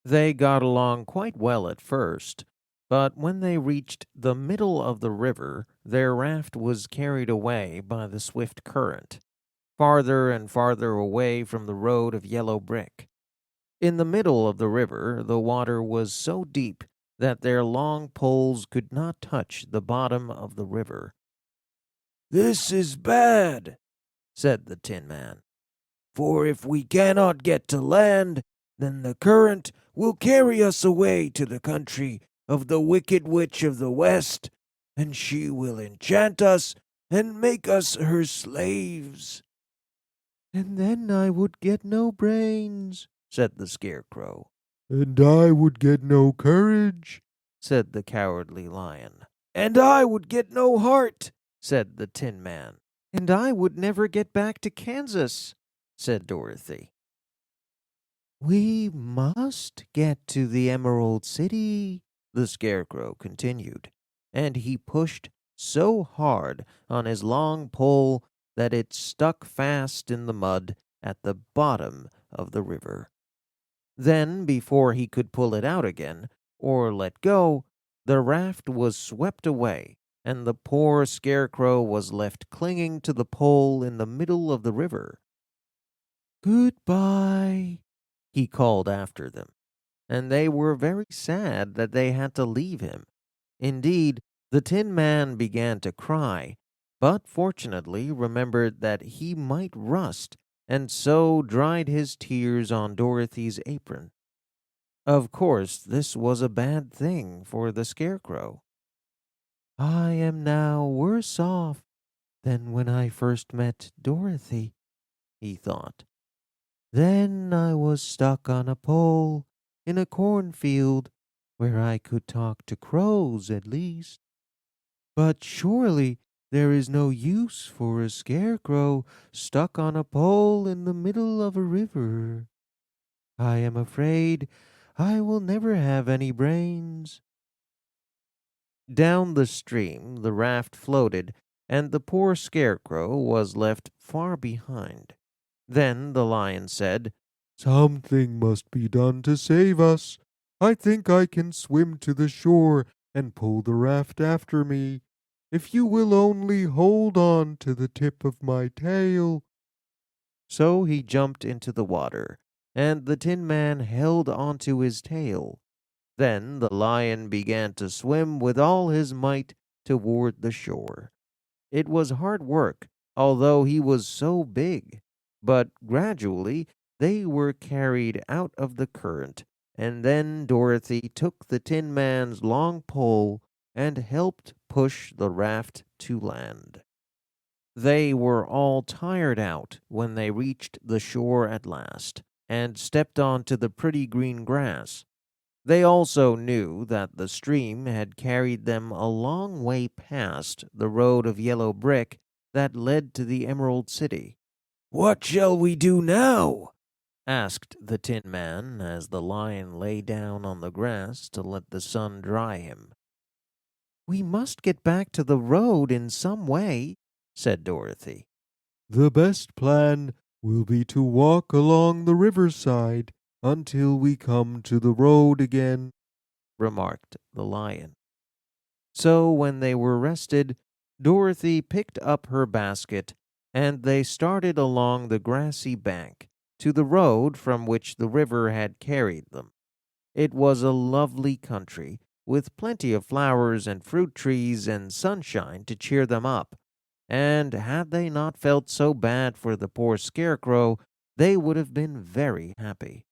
They got along quite well at first, but when they reached the middle of the river, their raft was carried away by the swift current, farther and farther away from the road of yellow brick. In the middle of the river, the water was so deep that their long poles could not touch the bottom of the river. "This is bad," said the Tin Man, "for if we cannot get to land, then the current will carry us away to the country of the Wicked Witch of the West, and she will enchant us and make us her slaves." "And then I would get no brains," said the Scarecrow. "And I would get no courage," said the Cowardly Lion. "And I would get no heart," said the Tin Man. "And I would never get back to Kansas," said Dorothy. "We must get to the Emerald City," the Scarecrow continued, and he pushed so hard on his long pole that it stuck fast in the mud at the bottom of the river. Then, before he could pull it out again, or let go, the raft was swept away, and the poor Scarecrow was left clinging to the pole in the middle of the river. "Goodbye," he called after them, and they were very sad that they had to leave him. Indeed, the Tin Man began to cry, but fortunately remembered that he might rust, and so dried his tears on Dorothy's apron. Of course, this was a bad thing for the Scarecrow. "I am now worse off than when I first met Dorothy," he thought. "Then I was stuck on a pole in a cornfield where I could talk to crows at least. But surely there is no use for a scarecrow stuck on a pole in the middle of a river. I am afraid I will never have any brains." Down the stream the raft floated, and the poor Scarecrow was left far behind. Then the Lion said, "Something must be done to save us. I think I can swim to the shore and pull the raft after me, if you will only hold on to the tip of my tail." So he jumped into the water, and the Tin Man held onto his tail. Then the Lion began to swim with all his might toward the shore. It was hard work, although he was so big, but gradually they were carried out of the current, and then Dorothy took the Tin Man's long pole and helped push the raft to land. They were all tired out when they reached the shore at last, and stepped onto the pretty green grass. They also knew that the stream had carried them a long way past the road of yellow brick that led to the Emerald City. "What shall we do now?" asked the Tin Man as the Lion lay down on the grass to let the sun dry him. "We must get back to the road in some way," said Dorothy. "The best plan will be to walk along the riverside until we come to the road again," remarked the Lion. So when they were rested, Dorothy picked up her basket, and they started along the grassy bank to the road from which the river had carried them. It was a lovely country, with plenty of flowers and fruit trees and sunshine to cheer them up, and had they not felt so bad for the poor Scarecrow, they would have been very happy.